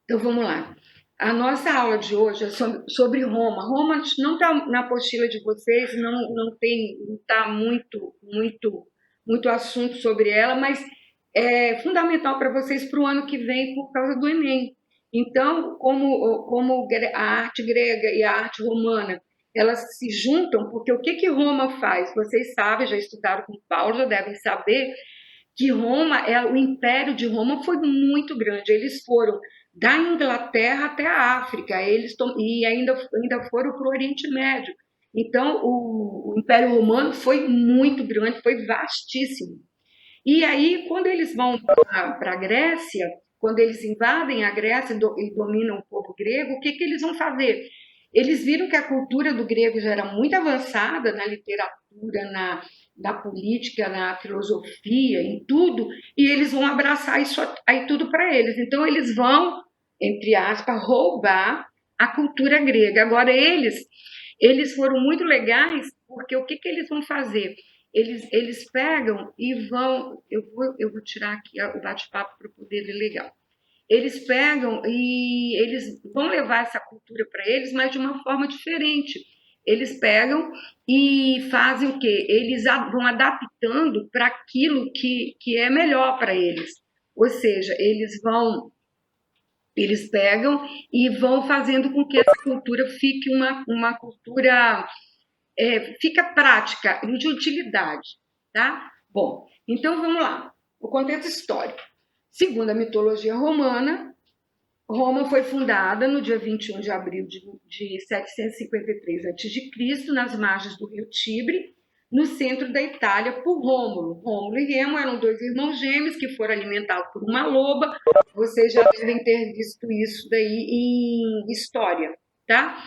Então vamos lá. A nossa aula de hoje é sobre Roma. Roma não está na apostila de vocês, não está muito assunto sobre ela, mas é fundamental para vocês para o ano que vem por causa do Enem. Então, como a arte grega e a arte romana, elas se juntam, porque o que que Roma faz? Vocês sabem, já estudaram com Paulo, já devem saber que o Império de Roma foi muito grande. Eles foram da Inglaterra até a África, e ainda foram para o Oriente Médio. Então, o Império Romano foi muito grande, foi vastíssimo. E aí, quando eles vão para a Grécia, quando eles invadem a Grécia e dominam o povo grego, o que, que eles vão fazer? Eles viram que a cultura do grego já era muito avançada na literatura, na política, na filosofia, em tudo, e eles vão abraçar isso aí tudo para eles. Então, eles vão, entre aspas, roubar a cultura grega. Agora, eles foram muito legais, porque o que, que eles vão fazer? Eles pegam e vão. Eu vou tirar aqui o bate-papo para poder ler legal. Eles pegam e eles vão levar essa cultura para eles, mas de uma forma diferente. Eles pegam e fazem o quê? Eles vão adaptando para aquilo que é melhor para eles. Ou seja, eles pegam e vão fazendo com que essa cultura fique uma cultura fica prática e de utilidade, tá? Bom, então vamos lá. O contexto histórico. Segundo a mitologia romana, Roma foi fundada no dia 21 de abril de 753 a.C., nas margens do rio Tibre, no centro da Itália, por Rômulo. Rômulo e Remo eram dois irmãos gêmeos que foram alimentados por uma loba. Vocês já devem ter visto isso daí em história, tá?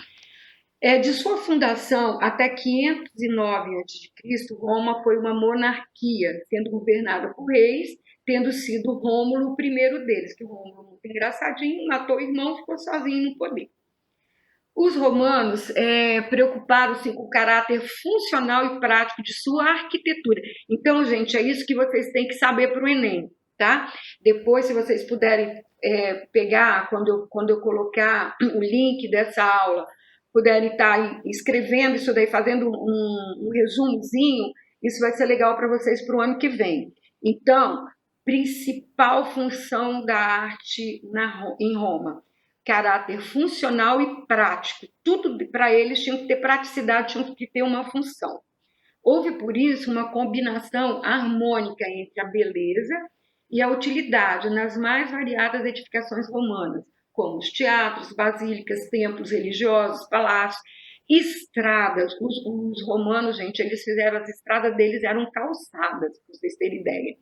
De sua fundação até 509 a.C., Roma foi uma monarquia, sendo governada por reis, tendo sido Rômulo o primeiro deles, que o Rômulo, muito engraçadinho, matou o irmão e ficou sozinho no poder. Os romanos preocuparam-se com o caráter funcional e prático de sua arquitetura. Então, gente, é isso que vocês têm que saber para o Enem, tá? Depois, se vocês puderem pegar, quando eu colocar o link dessa aula, puderem estar escrevendo isso daí, fazendo um resumozinho, isso vai ser legal para vocês para o ano que vem. Então, principal função da arte em Roma: caráter funcional e prático. Tudo para eles tinha que ter praticidade, tinha que ter uma função. Houve, por isso, uma combinação harmônica entre a beleza e a utilidade nas mais variadas edificações romanas, como os teatros, basílicas, templos religiosos, palácios, estradas. Os romanos, gente, eles fizeram as estradas deles, eram calçadas, para vocês terem ideia.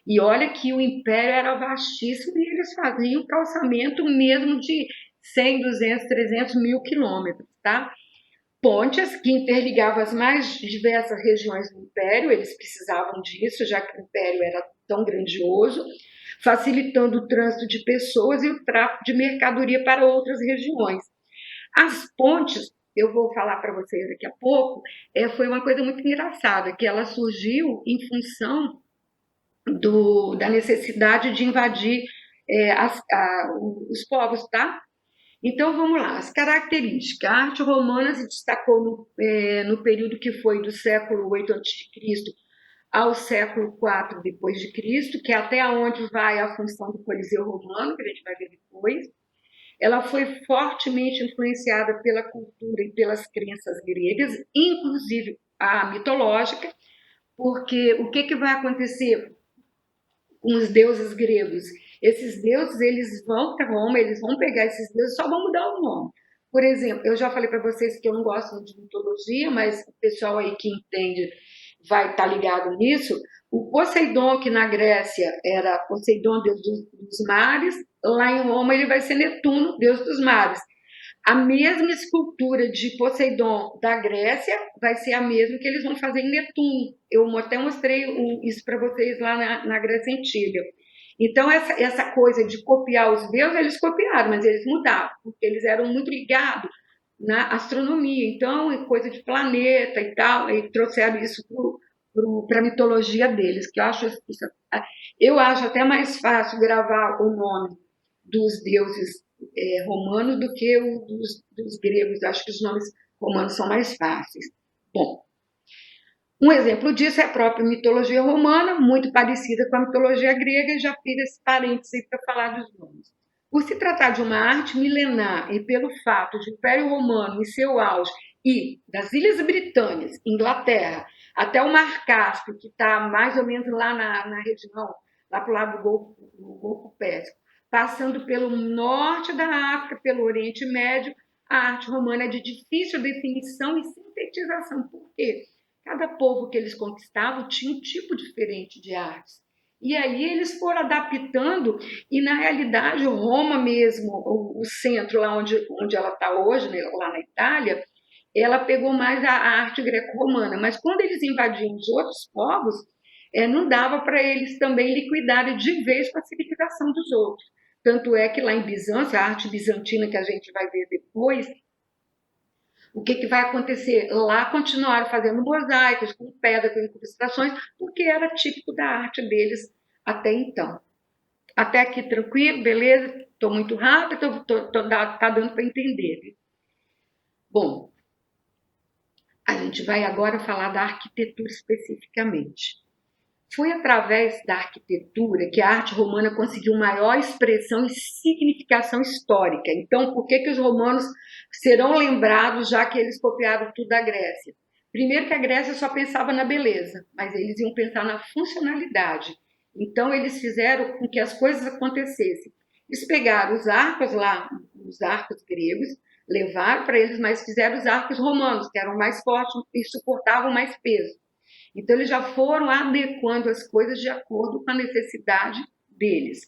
E olha que o império era vastíssimo e eles faziam calçamento mesmo de 100, 200, 300 mil quilômetros, tá? Pontes que interligavam as mais diversas regiões do império, eles precisavam disso, já que o império era tão grandioso, facilitando o trânsito de pessoas e o tráfego de mercadoria para outras regiões. As pontes, eu vou falar para vocês daqui a pouco, foi uma coisa muito engraçada, que ela surgiu em função da necessidade de invadir os povos, tá? Então vamos lá, as características. A arte romana se destacou no período que foi do século 8 a.C. ao século 4 depois de Cristo, que é até onde vai a função do Coliseu Romano, que a gente vai ver depois. Ela foi fortemente influenciada pela cultura e pelas crenças gregas, inclusive a mitológica, porque o que, que vai acontecer com os deuses gregos? Esses deuses, eles vão para Roma, eles vão pegar esses deuses, só vão mudar o nome. Por exemplo, eu já falei para vocês que eu não gosto de mitologia, mas o pessoal aí que entende vai estar ligado nisso. O Poseidon, que na Grécia era Poseidon, deus dos mares, lá em Roma ele vai ser Netuno, deus dos mares. A mesma escultura de Poseidon da Grécia vai ser a mesma que eles vão fazer em Netuno. Eu até mostrei isso para vocês lá na Grécia Antiga. Então, essa coisa de copiar os deuses, eles copiaram, mas eles mudaram, porque eles eram muito ligados na astronomia. Então, coisa de planeta e tal, e trouxeram isso para a mitologia deles, que eu acho até mais fácil gravar o nome dos deuses romano do que o dos gregos. Acho que os nomes romanos são mais fáceis. Bom, um exemplo disso é a própria mitologia romana, muito parecida com a mitologia grega, e já fiz esse parênteses para falar dos nomes. Por se tratar de uma arte milenar e pelo fato de o Império Romano em seu auge e das Ilhas Britânias, Inglaterra, até o Mar Cáspio, que está mais ou menos lá na região, lá para o lado do Golfo Pérsico, passando pelo norte da África, pelo Oriente Médio, a arte romana é de difícil definição e sintetização. Por quê? Cada povo que eles conquistavam tinha um tipo diferente de artes. E aí eles foram adaptando, e na realidade Roma mesmo, o centro lá onde ela está hoje, né, lá na Itália, ela pegou mais a arte greco-romana. Mas quando eles invadiam os outros povos, não dava para eles também liquidarem de vez com a civilização dos outros. Tanto é que lá em Bizâncio, a arte bizantina que a gente vai ver depois, o que vai acontecer? Lá continuaram fazendo mosaicos com pedra, com incrustações, porque era típico da arte deles até então. Até aqui tranquilo, beleza? Estou muito rápido, tá dando para entender. Bom, a gente vai agora falar da arquitetura especificamente. Foi através da arquitetura que a arte romana conseguiu maior expressão e significação histórica. Então, por que os romanos serão lembrados, já que eles copiaram tudo da Grécia? Primeiro que a Grécia só pensava na beleza, mas eles iam pensar na funcionalidade. Então, eles fizeram com que as coisas acontecessem. Eles pegaram os arcos lá, os arcos gregos, levaram para eles, mas fizeram os arcos romanos, que eram mais fortes e suportavam mais peso. Então, eles já foram adequando as coisas de acordo com a necessidade deles.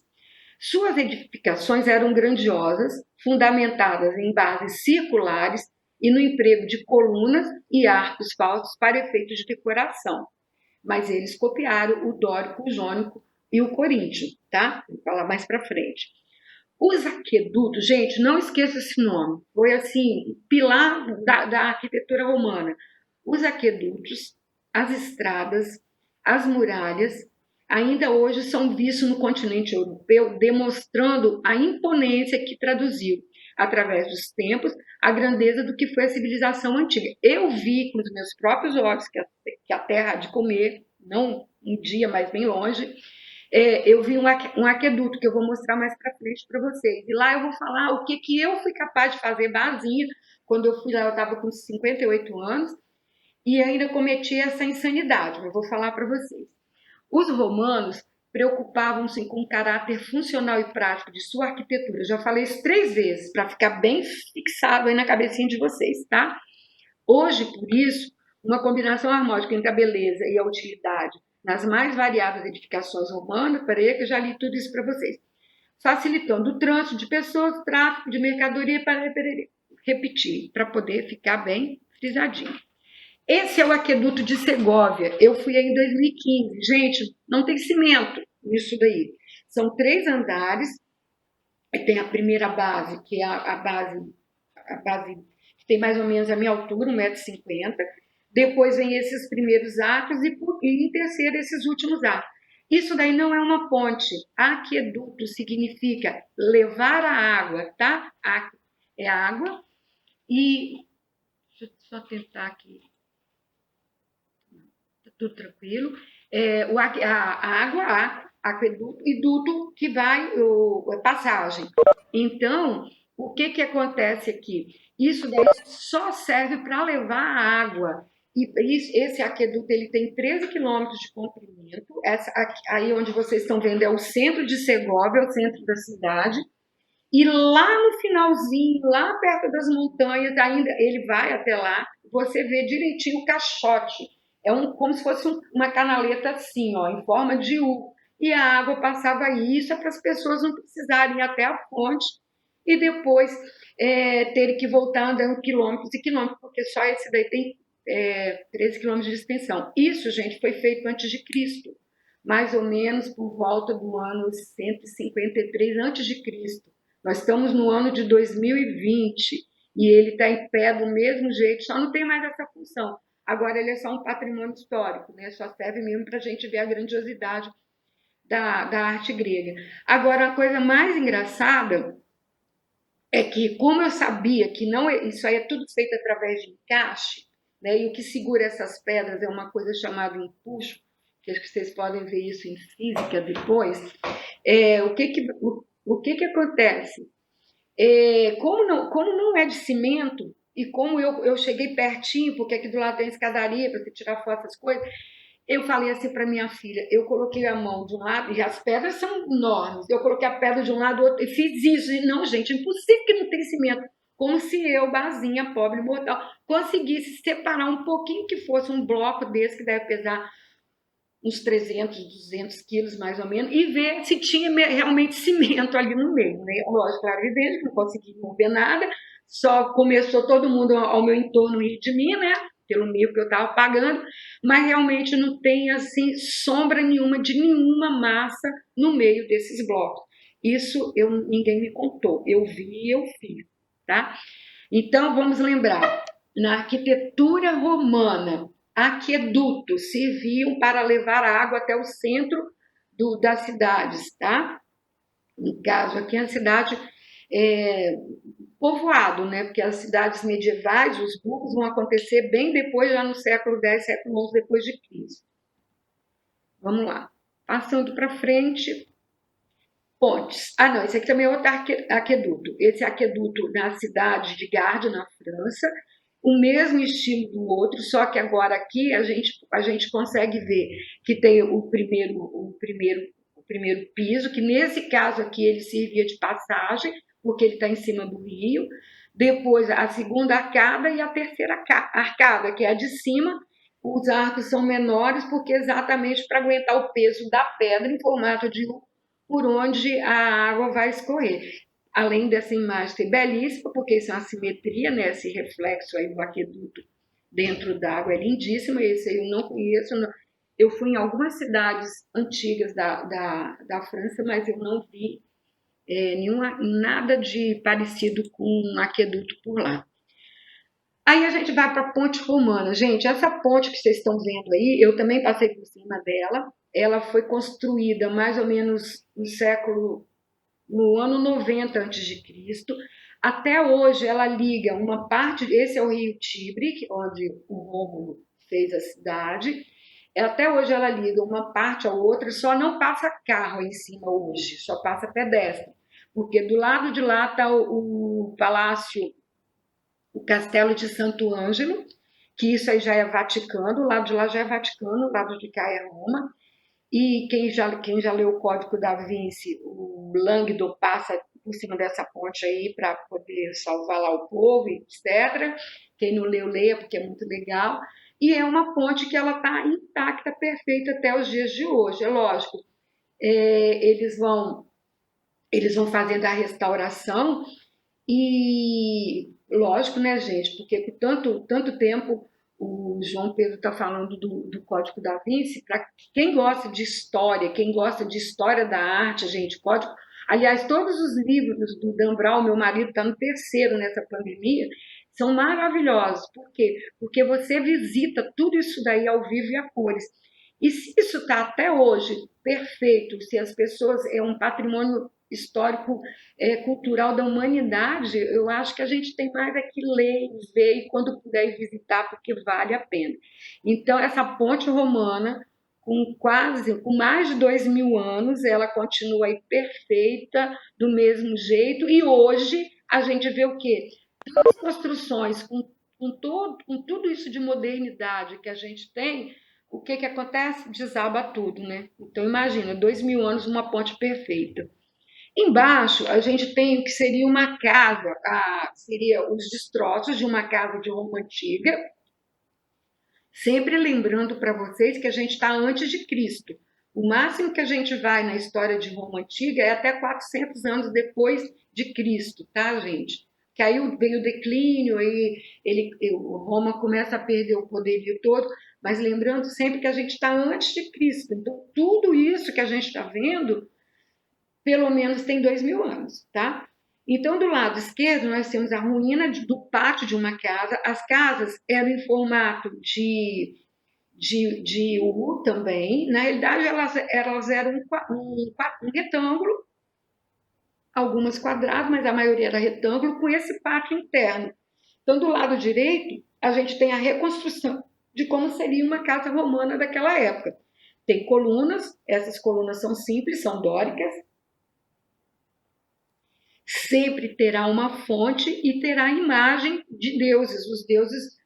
Suas edificações eram grandiosas, fundamentadas em bases circulares e no emprego de colunas e arcos falsos para efeitos de decoração. Mas eles copiaram o dórico, o jônico e o coríntio, tá? Vou falar mais para frente. Os aquedutos, gente, não esqueça esse nome, foi assim, pilar da arquitetura romana. Os aquedutos, as estradas, as muralhas, ainda hoje são vistos no continente europeu, demonstrando a imponência que traduziu, através dos tempos, a grandeza do que foi a civilização antiga. Eu vi com os meus próprios olhos que a terra há de comer, não um dia, mas bem longe. Eu vi um aqueduto que eu vou mostrar mais para frente para vocês. E lá eu vou falar o que eu fui capaz de fazer vazia. Quando eu fui lá, eu estava com 58 anos e ainda cometi essa insanidade. Eu vou falar para vocês. Os romanos preocupavam-se com o caráter funcional e prático de sua arquitetura. Eu já falei isso 3 vezes, para ficar bem fixado aí na cabecinha de vocês, tá? Hoje, por isso, uma combinação harmônica entre a beleza e a utilidade nas mais variadas edificações romanas, peraí que eu já li tudo isso para vocês, facilitando o trânsito de pessoas, o tráfego de mercadoria, para repetir, para poder ficar bem frisadinho. Esse é o aqueduto de Segóvia. Eu fui aí em 2015. Gente, não tem cimento nisso daí. São 3 andares. Tem a primeira base, que é a base que tem mais ou menos a minha altura, 1,50 m. Depois vem esses primeiros arcos e em terceiro esses últimos arcos. Isso daí não é uma ponte. Aqueduto significa levar a água, tá? É água. E deixa eu só tentar aqui. Tudo tranquilo. A água, aqueduto, e duto que vai, a passagem. Então, o que acontece aqui? Isso daí só serve para levar a água. E esse aqueduto ele tem 13 quilômetros de comprimento. Aí onde vocês estão vendo é o centro de Segóvia, é o centro da cidade. E lá no finalzinho, lá perto das montanhas, ainda ele vai até lá, você vê direitinho o caixote. Como se fosse uma canaleta assim, ó, em forma de U. E a água passava aí, isso é para as pessoas não precisarem ir até a fonte e depois terem que voltar andando quilômetros e quilômetros, porque só esse daí tem 13 quilômetros de extensão. Isso, gente, foi feito antes de Cristo, mais ou menos por volta do ano 153 antes de Cristo. Nós estamos no ano de 2020 e ele está em pé do mesmo jeito, só não tem mais essa função. Agora ele é só um patrimônio histórico, né? Só serve mesmo para a gente ver a grandiosidade da arte grega. Agora, a coisa mais engraçada é que, como eu sabia que não isso aí é tudo feito através de encaixe, né, e o que segura essas pedras é uma coisa chamada empuxo, que acho que vocês podem ver isso em física depois, o que acontece? Como não é de cimento, e como eu cheguei pertinho, porque aqui do lado tem escadaria para você tirar foto, essas coisas, eu falei assim para minha filha, eu coloquei a mão de um lado, e as pedras são enormes, eu coloquei a pedra de um lado, do outro, e fiz isso, e não, gente, impossível que não tem cimento, como se eu, Bazinha, pobre mortal, conseguisse separar um pouquinho que fosse um bloco desse, que deve pesar uns 300, 200 quilos mais ou menos, e ver se tinha realmente cimento ali no meio, né? Lógico, era evidente que não consegui mover nada, só começou todo mundo ao meu entorno rir de mim, né? Pelo meio que eu estava pagando, mas realmente não tem assim sombra nenhuma de nenhuma massa no meio desses blocos. Isso ninguém me contou, eu vi e eu fiz, tá? Então vamos lembrar, na arquitetura romana, aquedutos serviam para levar a água até o centro das cidades, tá? No caso aqui, a cidade é, povoado, né? Porque as cidades medievais, os burgos vão acontecer bem depois, já no século X, século XI depois de Cristo. Vamos lá. Passando para frente, pontes. Ah, não, esse aqui também é outro aqueduto. Esse aqueduto na cidade de Gard, na França, o mesmo estilo do outro, só que agora aqui a gente consegue ver que tem o primeiro piso, que nesse caso aqui ele servia de passagem, porque ele está em cima do rio, depois a segunda arcada e a terceira arcada, que é a de cima. Os arcos são menores porque exatamente para aguentar o peso da pedra em formato de U, por onde a água vai escorrer. Além dessa imagem ser belíssima, porque isso é uma simetria, né? Esse reflexo aí do aqueduto dentro d'água é lindíssimo. Esse aí eu não conheço. Eu fui em algumas cidades antigas da França, mas eu não vi nada de parecido com um aqueduto por lá. Aí a gente vai para a ponte romana. Gente, essa ponte que vocês estão vendo aí, eu também passei por cima dela. Ela foi construída mais ou menos no ano 90 a.C. Até hoje ela liga uma parte, esse é o rio Tibre, onde o Rômulo fez a cidade. Até hoje ela liga uma parte à outra, só não passa carro em cima hoje, só passa pedestre. Porque do lado de lá está o palácio, o Castelo de Santo Ângelo, que isso aí já é Vaticano, o lado de lá já é Vaticano, o lado de cá é Roma. E quem já leu o Código da Vinci, o Langdon passa por cima dessa ponte aí para poder salvar lá o povo, etc. Quem não leu, leia, porque é muito legal. E é uma ponte que ela está intacta, perfeita até os dias de hoje. É lógico, eles vão fazendo a restauração e, lógico, né, gente, porque por tanto tempo o João Pedro está falando do Código da Vinci, para quem gosta de história, quem gosta de história da arte, gente, código. Aliás, todos os livros do Dan Brown, meu marido está no terceiro nessa pandemia, são maravilhosos. Por quê? Porque você visita tudo isso daí ao vivo e a cores. E se isso está até hoje perfeito, se as pessoas é um patrimônio histórico cultural da humanidade, eu acho que a gente tem mais é que ler e ver e quando puder ir visitar, porque vale a pena. Então, essa ponte romana, com mais de 2.000 anos, ela continua aí perfeita, do mesmo jeito, e hoje a gente vê o quê? As construções com tudo isso de modernidade que a gente tem, o que acontece? Desaba tudo, né? Então, imagina, 2.000 anos, uma ponte perfeita. Embaixo, a gente tem o que seria uma casa, seria os destroços de uma casa de Roma antiga, sempre lembrando para vocês que a gente está antes de Cristo. O máximo que a gente vai na história de Roma antiga é até 400 anos depois de Cristo, tá, gente? Que aí veio o declínio, aí Roma começa a perder o poderio todo, mas lembrando sempre que a gente está antes de Cristo. Então, tudo isso que a gente está vendo pelo menos tem 2.000 anos, tá? Então, do lado esquerdo, nós temos a ruína do pátio de uma casa. As casas eram em formato de U também. Na realidade, elas eram um retângulo. algumas quadradas, mas a maioria era retângulo, com esse pátio interno. Então, do lado direito, a gente tem a reconstrução de como seria uma casa romana daquela época. Tem colunas, essas colunas são simples, são dóricas. Sempre terá uma fonte e terá a imagem de deuses, os deuses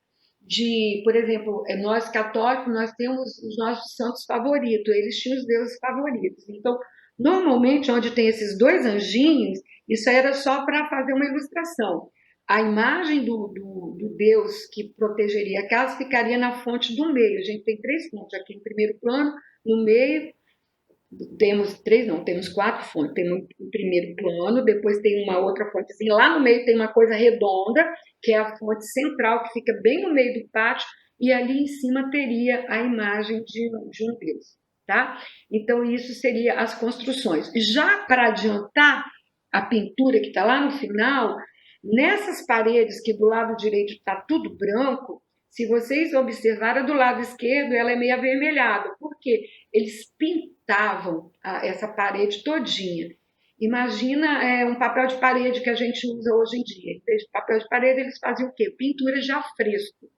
de, por exemplo, nós católicos, nós temos os nossos santos favoritos, eles tinham os deuses favoritos. Então, normalmente, onde tem esses dois anjinhos, isso era só para fazer uma ilustração. A imagem do Deus que protegeria a casa ficaria na fonte do meio. A gente tem 3 fontes aqui no primeiro plano, no meio temos 3, não, temos 4 fontes. Tem um primeiro plano, depois tem uma outra fonte, assim, lá no meio tem uma coisa redonda, que é a fonte central, que fica bem no meio do pátio, e ali em cima teria a imagem de um Deus, tá? Então, isso seria as construções. Já para adiantar a pintura que está lá no final, nessas paredes que do lado direito está tudo branco, se vocês observarem, do lado esquerdo ela é meio avermelhada. Por quê? Eles pintavam essa parede todinha. Imagina um papel de parede que a gente usa hoje em dia. Em vez de papel de parede, eles faziam o quê? Pintura de afresco.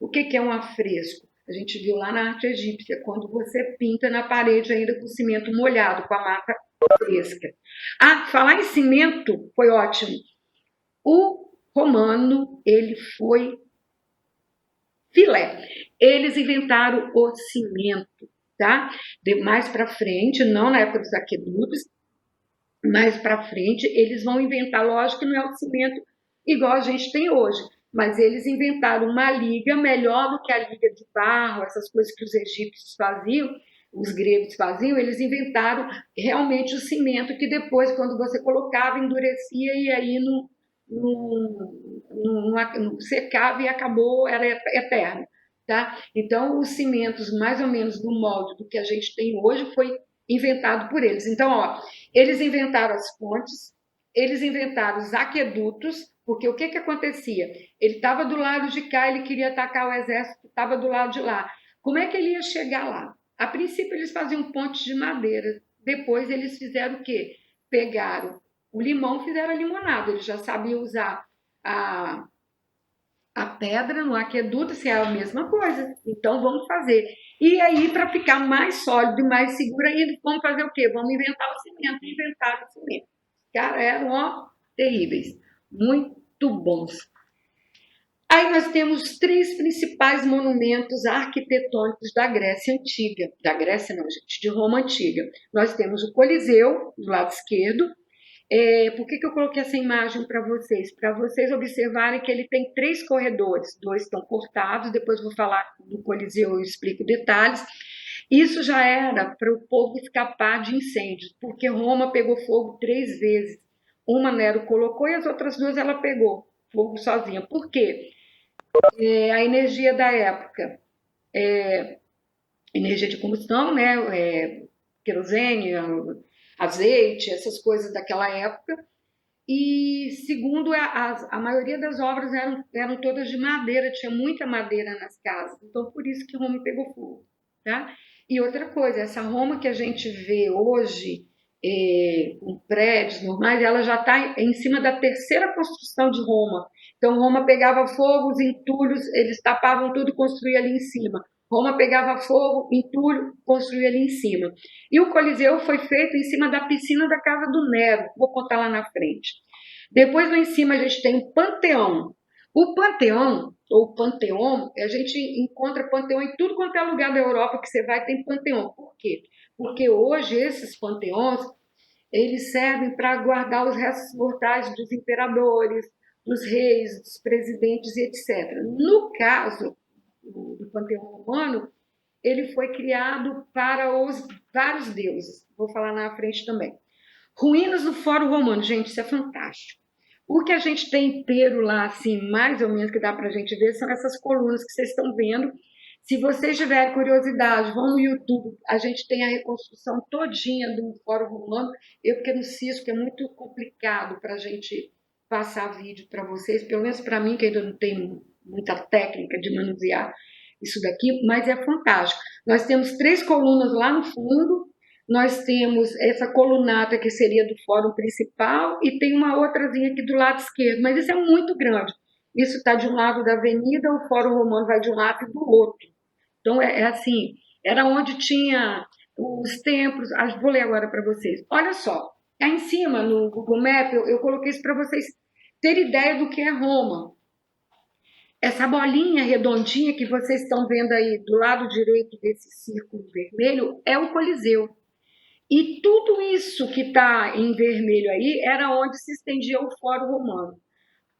O que é um afresco? A gente viu lá na arte egípcia, quando você pinta na parede ainda com cimento molhado, com a massa fresca. Ah, falar em cimento foi ótimo. O romano, ele foi filé. Eles inventaram o cimento, tá? Mais para frente, não na época dos aquedutos, mais para frente, eles vão inventar, lógico que não é o cimento igual a gente tem hoje, mas eles inventaram uma liga melhor do que a liga de barro, essas coisas que os egípcios faziam, os gregos faziam, eles inventaram realmente o cimento que depois, quando você colocava, endurecia e aí não secava e acabou, era eterno. Tá? Então, os cimentos, mais ou menos do molde do que a gente tem hoje, foi inventado por eles. Então, ó, eles inventaram as fontes, eles inventaram os aquedutos, porque o que acontecia? Ele estava do lado de cá, ele queria atacar o exército que estava do lado de lá. Como é que ele ia chegar lá? A princípio, eles faziam pontes de madeira. Depois, eles fizeram o quê? Pegaram o limão, fizeram a limonada. Eles já sabiam usar a pedra no aqueduto, se é a mesma coisa. Então, vamos fazer. E aí, para ficar mais sólido e mais seguro ainda, vamos fazer o quê? Vamos inventar o cimento. Inventaram o cimento. Os caras eram, ó, terríveis. Muito bons. Aí nós temos 3 principais monumentos arquitetônicos da Grécia Antiga. Da Grécia não, gente, de Roma Antiga. Nós temos o Coliseu, do lado esquerdo. Por que eu coloquei essa imagem para vocês? Para vocês observarem que ele tem 3 corredores. 2 estão cortados, depois vou falar do Coliseu e explico detalhes. Isso já era para o povo escapar de incêndios, porque Roma pegou fogo 3 vezes. Uma Nero colocou e as outras 2 ela pegou fogo sozinha. Por quê? A energia da época, energia de combustão, né? Querosene, azeite, essas coisas daquela época. E segundo, a maioria das obras eram todas de madeira, tinha muita madeira nas casas. Então, por isso que Roma pegou fogo. Tá? E outra coisa, essa Roma que a gente vê hoje, com prédios normais, ela já está em cima da 3ª construção de Roma. Então, Roma pegava fogo, os entulhos, eles tapavam tudo e construíam ali em cima. Roma pegava fogo, entulho, construía ali em cima. E o Coliseu foi feito em cima da piscina da casa do Nero, vou contar lá na frente. Depois, lá em cima, a gente tem o Panteão. O Panteão, ou Panteão, a gente encontra Panteão em tudo quanto é lugar da Europa que você vai, tem Panteão. Por quê? Porque hoje esses panteões, eles servem para guardar os restos mortais dos imperadores, dos reis, dos presidentes e etc. No caso do panteão romano, ele foi criado para os vários deuses. Vou falar na frente também. Ruínas do Fórum Romano, gente, isso é fantástico. O que a gente tem inteiro lá, assim, mais ou menos que dá para a gente ver, são essas colunas que vocês estão vendo. Se vocês tiverem curiosidade, vão no YouTube, a gente tem a reconstrução todinha do Fórum Romano. Eu, porque no Cisco, que é muito complicado para a gente passar vídeo para vocês, pelo menos para mim, que ainda não tenho muita técnica de manusear isso daqui, mas é fantástico. Nós temos 3 colunas lá no fundo, nós temos essa colunata que seria do fórum principal e tem uma outrazinha aqui do lado esquerdo, mas isso é muito grande. Isso está de um lado da avenida, o Fórum Romano vai de um lado e do outro. Então, é assim, era onde tinha os templos. Vou ler agora para vocês. Olha só, aí em cima, no Google Maps, eu coloquei isso para vocês terem ideia do que é Roma. Essa bolinha redondinha que vocês estão vendo aí do lado direito desse círculo vermelho é o Coliseu. E tudo isso que está em vermelho aí era onde se estendia o Fórum Romano.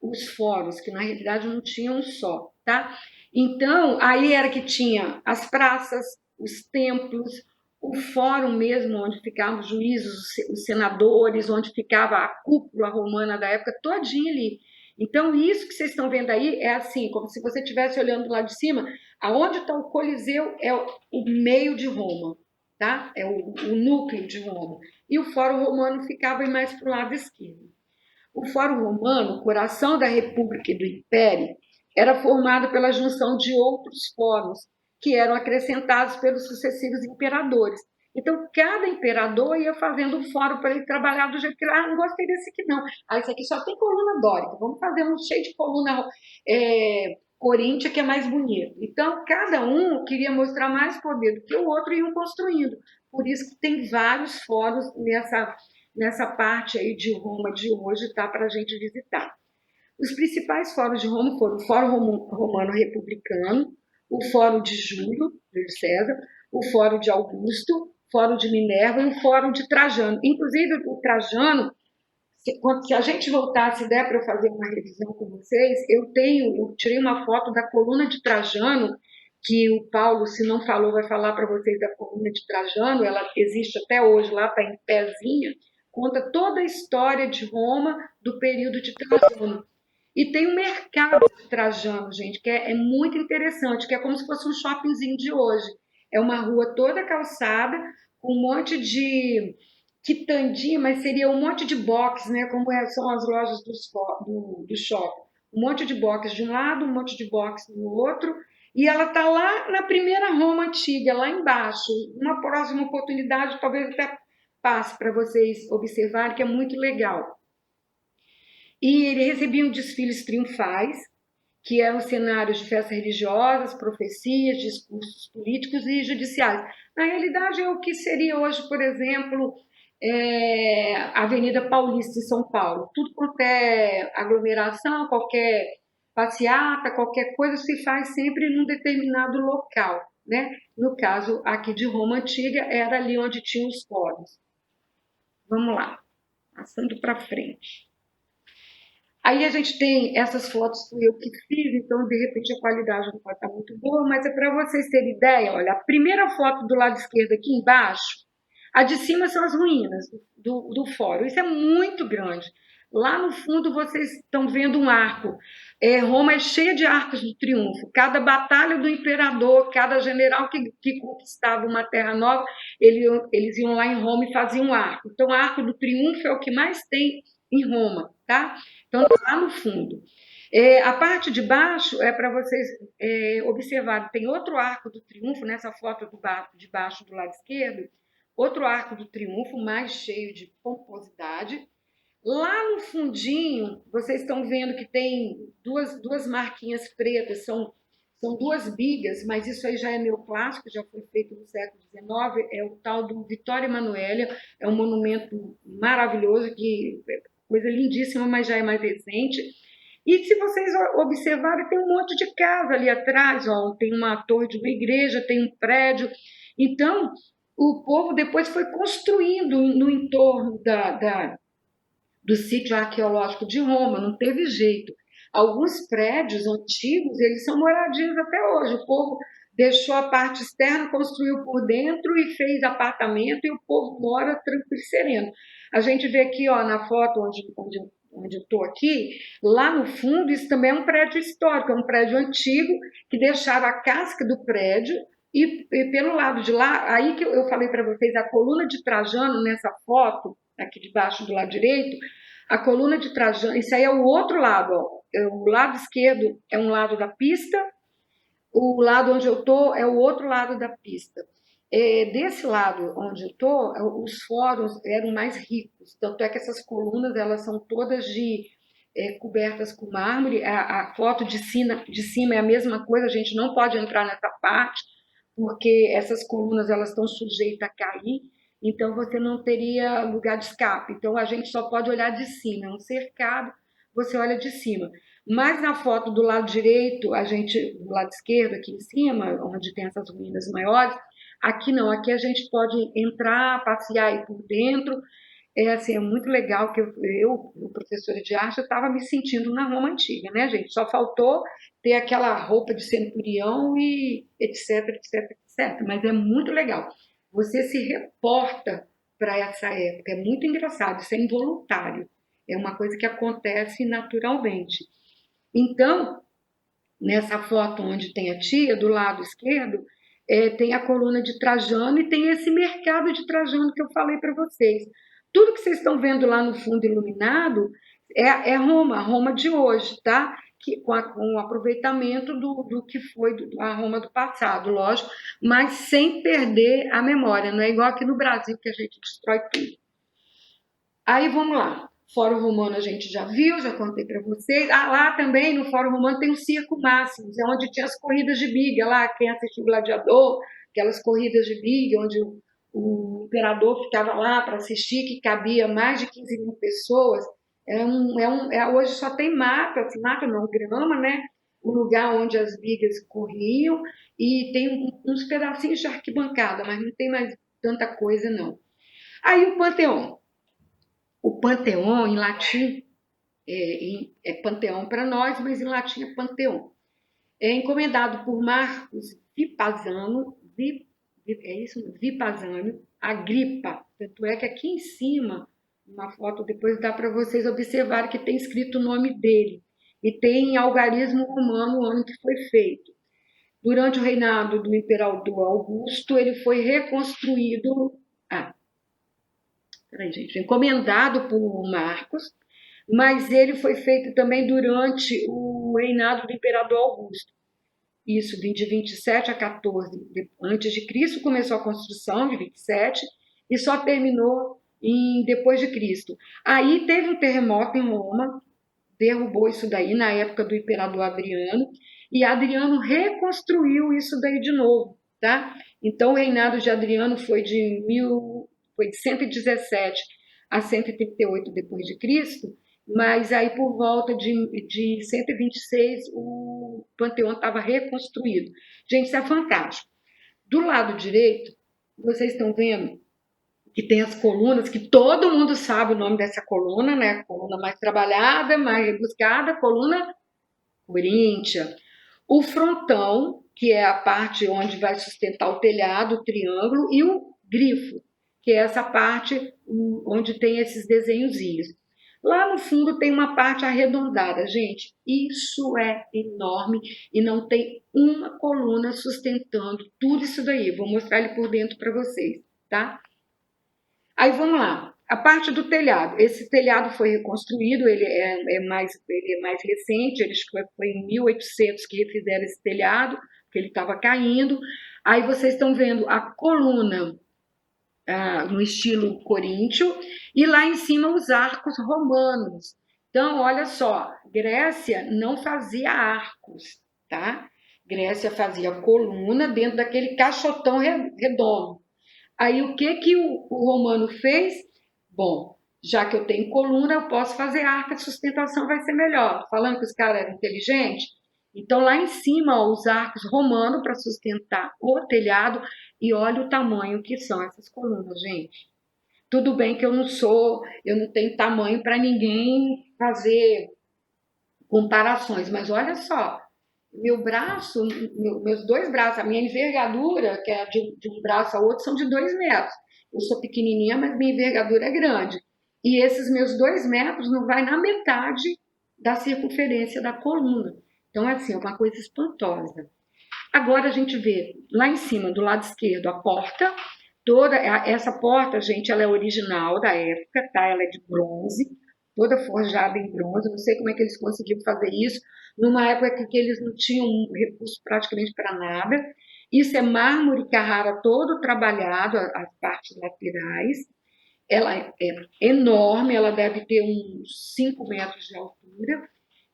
Os fóruns, que na realidade não tinham um só, tá? Então, aí era que tinha as praças, os templos, o fórum mesmo, onde ficavam os juízes, os senadores, onde ficava a cúpula romana da época, todinha ali. Então, isso que vocês estão vendo aí é assim, como se você estivesse olhando lá de cima, aonde está o Coliseu é o meio de Roma, tá? É o núcleo de Roma. E o Fórum Romano ficava mais para o lado esquerdo. O Fórum Romano, coração da República e do Império, era formado pela junção de outros fóruns que eram acrescentados pelos sucessivos imperadores. Então, cada imperador ia fazendo um fórum para ele trabalhar do jeito que ele, não gostei desse aqui não. Esse aqui só tem coluna dórica, vamos fazer um cheio de coluna coríntia que é mais bonito. Então, cada um queria mostrar mais poder do que o outro e iam construindo. Por isso que tem vários fóruns nessa parte aí de Roma de hoje, tá, para a gente visitar. Os principais fóruns de Roma foram o Fórum Romano Republicano, o Fórum de Júlio César, o Fórum de Augusto, o Fórum de Minerva e o Fórum de Trajano. Inclusive, o Trajano, se a gente voltar, se der para eu fazer uma revisão com vocês, eu tirei uma foto da coluna de Trajano, que o Paulo, se não falou, vai falar para vocês da coluna de Trajano, ela existe até hoje, lá está em pezinha, conta toda a história de Roma do período de Trajano. E tem o mercado de Trajano, gente, que é muito interessante, que é como se fosse um shoppingzinho de hoje. É uma rua toda calçada, com um monte de quitandinha, mas seria um monte de box, né? Como são as lojas do shopping. Um monte de box de um lado, um monte de box do outro. E ela está lá na primeira Roma antiga, lá embaixo. Uma próxima oportunidade, talvez até passe para vocês observarem, que é muito legal. E ele recebia desfiles triunfais, que eram cenários de festas religiosas, profecias, discursos políticos e judiciais. Na realidade, é o que seria hoje, por exemplo, a Avenida Paulista de São Paulo. Tudo quanto é aglomeração, qualquer passeata, qualquer coisa se faz sempre num determinado local, né? No caso aqui de Roma Antiga, era ali onde tinha os fóruns. Vamos lá, passando para frente. Aí a gente tem essas fotos que eu que fiz, então de repente a qualidade não pode estar muito boa, mas é para vocês terem ideia. Olha, a primeira foto do lado esquerdo aqui embaixo, a de cima são as ruínas do fórum. Isso é muito grande. Lá no fundo vocês estão vendo um arco. Roma é cheia de arcos de triunfo. Cada batalha do imperador, cada general que conquistava uma terra nova, eles iam lá em Roma e faziam um arco. Então, o arco do triunfo é o que mais tem em Roma, tá? Então, lá no fundo. A parte de baixo é para vocês observarem. Tem outro arco do triunfo nessa foto de baixo do lado esquerdo. Outro arco do triunfo mais cheio de pomposidade. Lá no fundinho, vocês estão vendo que tem duas marquinhas pretas, são duas bigas, mas isso aí já é neoclássico, já foi feito no século XIX, é o tal do Vittorio Emanuele, é um monumento maravilhoso, coisa lindíssima, mas já é mais recente. E se vocês observarem, tem um monte de casa ali atrás, ó, tem uma torre de uma igreja, tem um prédio. Então, o povo depois foi construindo no entorno do sítio arqueológico de Roma, não teve jeito. Alguns prédios antigos, eles são moradias até hoje. O povo deixou a parte externa, construiu por dentro e fez apartamento e o povo mora tranquilo e sereno. A gente vê aqui, ó, na foto onde eu estou aqui, lá no fundo, isso também é um prédio histórico, é um prédio antigo que deixava a casca do prédio e pelo lado de lá, aí que eu falei para vocês, a coluna de Trajano nessa foto, aqui debaixo do lado direito, a coluna de Trajano, isso aí é o outro lado, ó. O lado esquerdo é um lado da pista, o lado onde eu estou é o outro lado da pista. Desse lado onde eu estou, os fóruns eram mais ricos, tanto é que essas colunas elas são todas cobertas com mármore, a foto de cima é a mesma coisa, a gente não pode entrar nessa parte, porque essas colunas elas estão sujeitas a cair, então você não teria lugar de escape. Então a gente só pode olhar de cima, é um cercado, você olha de cima. Mas na foto do lado direito, do lado esquerdo, aqui em cima, onde tem essas ruínas maiores, aqui não, aqui a gente pode entrar, passear aí por dentro. Assim, é muito legal que professora de arte, eu estava me sentindo na Roma Antiga, né, gente? Só faltou ter aquela roupa de centurião e etc, etc, etc. Mas é muito legal. Você se reporta para essa época. É muito engraçado, isso é involuntário. É uma coisa que acontece naturalmente. Então, nessa foto onde tem a tia, do lado esquerdo, tem a coluna de Trajano e tem esse mercado de Trajano que eu falei para vocês. Tudo que vocês estão vendo lá no fundo iluminado é Roma, a Roma de hoje, tá? Com o aproveitamento do que foi a Roma do passado, lógico, mas sem perder a memória. Não é igual aqui no Brasil que a gente destrói tudo. Aí vamos lá. Fórum Romano a gente já viu, já contei para vocês. Lá também no Fórum Romano tem o Circo Máximos, é onde tinha as corridas de biga lá, quem assistiu o Gladiador, aquelas corridas de biga, onde o imperador ficava lá para assistir, que cabia mais de 15 mil pessoas. Hoje só tem mata, assim, mata não, grama, né? O lugar onde as bigas corriam, e tem uns pedacinhos de arquibancada, mas não tem mais tanta coisa, não. Aí o Panteão. O Panteão, em latim, é Panteão para nós, mas em latim é Panteão. É encomendado por Marcos Vipazano, Vipazano, Agripa. Tanto é que aqui em cima, uma foto depois dá para vocês observarem que tem escrito o nome dele. E tem algarismo romano o ano que foi feito. Durante o reinado do imperador Augusto, ele foi reconstruído. Peraí, gente, encomendado por Marcos, mas ele foi feito também durante o reinado do imperador Augusto. Isso de 27 a 14 antes de Cristo começou a construção de 27 e só terminou depois de Cristo. Aí teve um terremoto em Roma, derrubou isso daí na época do imperador Adriano, e Adriano reconstruiu isso daí de novo, tá? Então o reinado de Adriano foi de 117 a 138 depois de Cristo, mas aí por volta de 126 o Panteão estava reconstruído. Gente, isso é fantástico. Do lado direito, vocês estão vendo que tem as colunas, que todo mundo sabe o nome dessa coluna, né? Coluna mais trabalhada, mais rebuscada, coluna coríntia. O frontão, que é a parte onde vai sustentar o telhado, o triângulo, e o grifo, que é essa parte onde tem esses desenhozinhos. Lá no fundo tem uma parte arredondada, gente. Isso é enorme e não tem uma coluna sustentando tudo isso daí. Vou mostrar ele por dentro para vocês, tá? Aí vamos lá. A parte do telhado. Esse telhado foi reconstruído, ele é mais recente, foi em 1800 que refizeram esse telhado, porque ele estava caindo. Aí vocês estão vendo a coluna no estilo coríntio, e lá em cima os arcos romanos. Então, olha só, Grécia não fazia arcos, tá? Grécia fazia coluna dentro daquele caixotão redondo. Aí o que o romano fez? Bom, já que eu tenho coluna, eu posso fazer arco, a sustentação vai ser melhor. Falando que os caras eram inteligentes, então lá em cima, ó, os arcos romanos para sustentar o telhado, e olha o tamanho que são essas colunas, gente. Tudo bem que eu não tenho tamanho para ninguém fazer comparações, mas olha só, meu braço, meus dois braços, a minha envergadura, que é de um braço ao outro, são de 2 metros. Eu sou pequenininha, mas minha envergadura é grande. E esses meus 2 metros não vai na metade da circunferência da coluna. Então, é assim, é uma coisa espantosa. Agora a gente vê lá em cima, do lado esquerdo, a porta. Toda essa porta, gente, ela é original da época, tá? Ela é de bronze, toda forjada em bronze. Não sei como é que eles conseguiram fazer isso, numa época que eles não tinham recurso praticamente para nada. Isso é mármore Carrara todo trabalhado, as partes laterais. Ela é enorme, ela deve ter uns 5 metros de altura.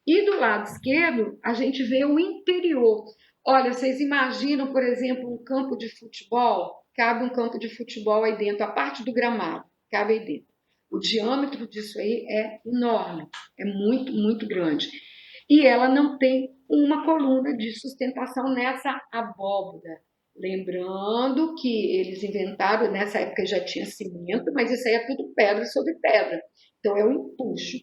E do lado esquerdo, a gente vê o interior. Olha, vocês imaginam, por exemplo, um campo de futebol? Cabe um campo de futebol aí dentro, a parte do gramado, cabe aí dentro. O diâmetro disso aí é enorme, é muito, muito grande. E ela não tem uma coluna de sustentação nessa abóboda. Lembrando que eles inventaram, nessa época já tinha cimento, mas isso aí é tudo pedra sobre pedra. Então é o empuxo.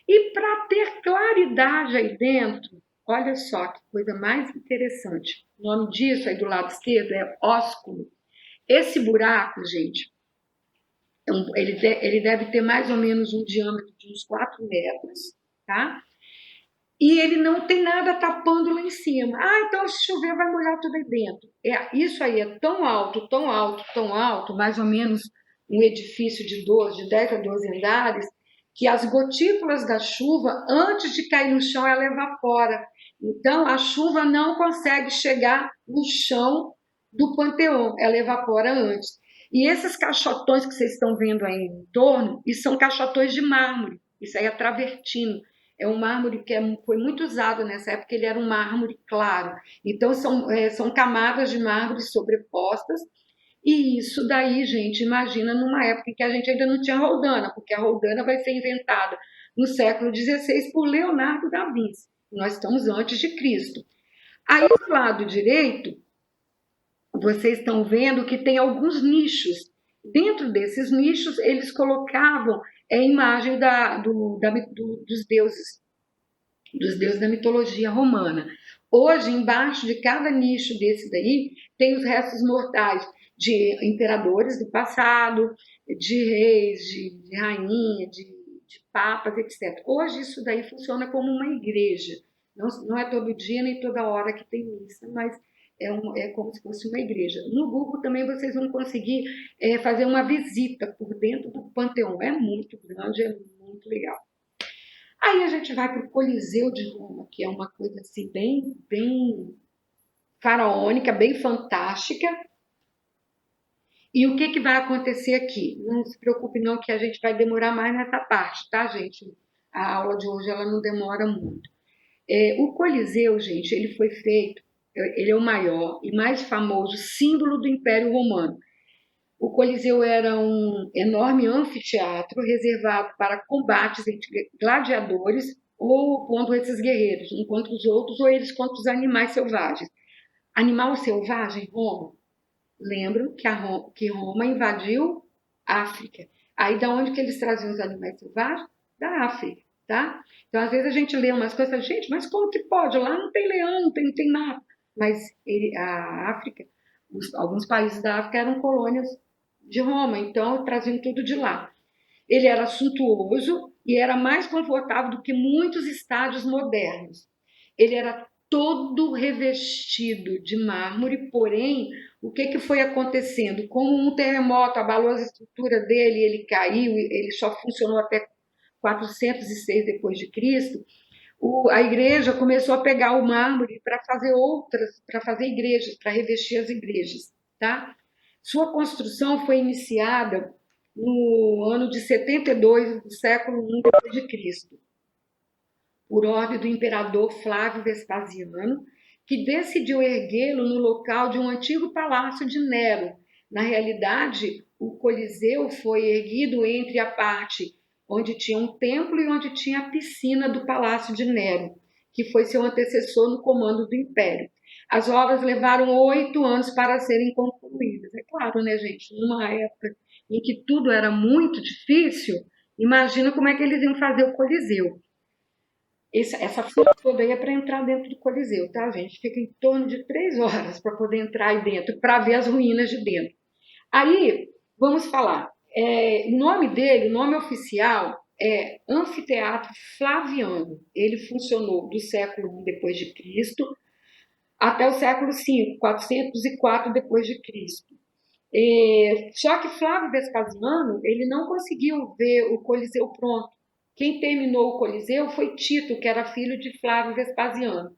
E para ter claridade aí dentro, olha só que coisa mais interessante. O nome disso aí do lado esquerdo é ósculo. Esse buraco, gente, ele deve ter mais ou menos um diâmetro de uns 4 metros, tá? E ele não tem nada tapando lá em cima. Ah, então se chover vai molhar tudo aí dentro. Isso aí é tão alto, tão alto, tão alto, mais ou menos um edifício de 10 a 12 andares, que as gotículas da chuva, antes de cair no chão, ela evapora. Então, a chuva não consegue chegar no chão do Panteão, ela evapora antes. E esses caixotões que vocês estão vendo aí em torno, isso são caixotões de mármore, isso aí é travertino. É um mármore que foi muito usado nessa época, ele era um mármore claro. Então, são camadas de mármore sobrepostas. E isso daí, gente, imagina numa época em que a gente ainda não tinha roldana, porque a roldana vai ser inventada no século XVI por Leonardo da Vinci. Nós estamos antes de Cristo. Aí, do lado direito, vocês estão vendo que tem alguns nichos. Dentro desses nichos, eles colocavam a imagem dos deuses da mitologia romana. Hoje, embaixo de cada nicho desse daí, tem os restos mortais de imperadores do passado, de reis, de rainha, de papas, etc. Hoje isso daí funciona como uma igreja. Não é todo dia nem toda hora que tem missa, mas é como se fosse uma igreja. No Google também vocês vão conseguir fazer uma visita por dentro do Panteão. É muito grande, é muito legal. Aí a gente vai para o Coliseu de Roma, que é uma coisa assim bem faraônica, bem fantástica. E o que vai acontecer aqui? Não se preocupe não que a gente vai demorar mais nessa parte, tá, gente? A aula de hoje ela não demora muito. O Coliseu, gente, ele foi feito, ele é o maior e mais famoso símbolo do Império Romano. O Coliseu era um enorme anfiteatro reservado para combates entre gladiadores ou contra esses guerreiros, um contra os outros ou eles contra os animais selvagens. Animal selvagem, Roma. Lembram que Roma invadiu a África. Aí da onde que eles traziam os animais selvagens? Da África, tá? Então às vezes a gente lê umas coisas, gente, mas como que pode? Lá não tem leão, não tem nada. Mas a África, alguns países da África eram colônias de Roma, então traziam tudo de lá. Ele era suntuoso e era mais confortável do que muitos estádios modernos. Ele era todo revestido de mármore, porém, o que foi acontecendo? Como um terremoto abalou a estrutura dele, ele caiu, ele só funcionou até 406 depois de Cristo. A igreja começou a pegar o mármore para fazer para fazer igrejas, para revestir as igrejas, tá? Sua construção foi iniciada no ano de 72 do século I depois de Cristo, por ordem do imperador Flávio Vespasiano, que decidiu erguê-lo no local de um antigo palácio de Nero. Na realidade, o Coliseu foi erguido entre a parte onde tinha um templo e onde tinha a piscina do Palácio de Nero, que foi seu antecessor no comando do Império. As obras levaram 8 anos para serem concluídas. É claro, né, gente? Numa época em que tudo era muito difícil, imagina como é que eles iam fazer o Coliseu. Essa fila toda aí é para entrar dentro do Coliseu, tá, gente? Fica em torno de 3 horas para poder entrar aí dentro, para ver as ruínas de dentro. Aí, vamos falar. O nome dele, o nome oficial é Anfiteatro Flaviano. Ele funcionou do século I depois de Cristo até o século V, 404 depois de Cristo. Só que Flávio Vespasiano, ele não conseguiu ver o Coliseu pronto. Quem terminou o Coliseu foi Tito, que era filho de Flávio Vespasiano.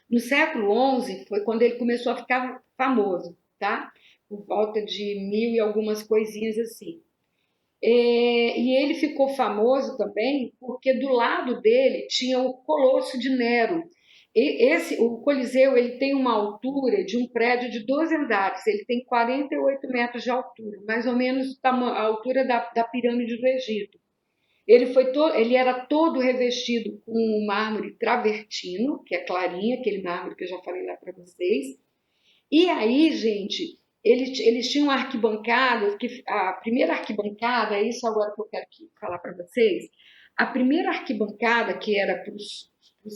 No século XI foi quando ele começou a ficar famoso, tá? Por volta de 1000 e algumas coisinhas assim. E ele ficou famoso também porque do lado dele tinha o Colosso de Nero. O Coliseu ele tem uma altura de um prédio de 12 andares, ele tem 48 metros de altura, mais ou menos a altura da pirâmide do Egito. Ele era todo revestido com um mármore travertino, que é clarinho, aquele mármore que eu já falei lá para vocês. E aí, gente, eles tinham arquibancadas, que a primeira arquibancada, é isso agora que eu quero falar para vocês, a primeira arquibancada, que era para os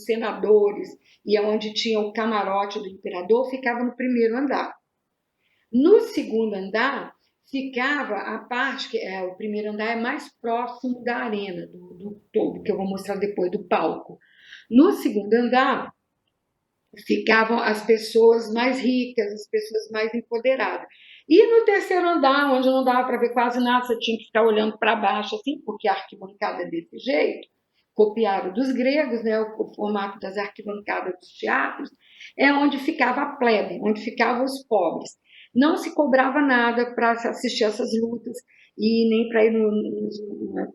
senadores e onde tinha o camarote do imperador, ficava no primeiro andar. No segundo andar, ficava a parte que o primeiro andar é mais próximo da arena, do todo, que eu vou mostrar depois, do palco. No segundo andar, ficavam as pessoas mais ricas, as pessoas mais empoderadas. E no terceiro andar, onde não dava para ver quase nada, você tinha que ficar olhando para baixo, assim, porque a arquibancada é desse jeito, copiaram dos gregos, né, o formato das arquibancadas dos teatros, é onde ficava a plebe, onde ficavam os pobres. Não se cobrava nada para assistir essas lutas e nem para ir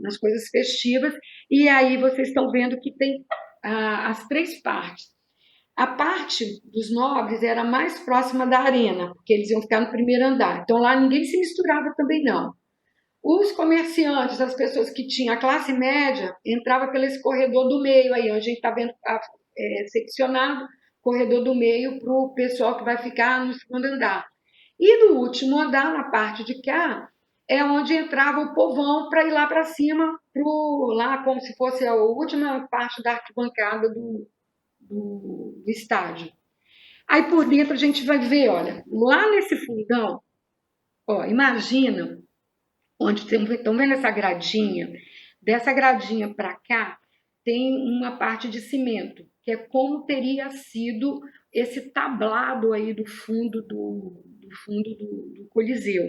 nas coisas festivas. E aí vocês estão vendo que tem as três partes. A parte dos nobres era mais próxima da arena, porque eles iam ficar no primeiro andar. Então lá ninguém se misturava também não. Os comerciantes, as pessoas que tinham a classe média, entrava pelo esse corredor do meio aí, onde a gente está vendo seccionado, corredor do meio para o pessoal que vai ficar no segundo andar. E no último andar, na parte de cá, é onde entrava o povão para ir lá para cima, lá como se fosse a última parte da arquibancada do estádio. Aí por dentro a gente vai ver, olha, lá nesse fundão, ó, imagina onde estão vendo essa gradinha, dessa gradinha para cá tem uma parte de cimento, que é como teria sido esse tablado aí do fundo do Coliseu.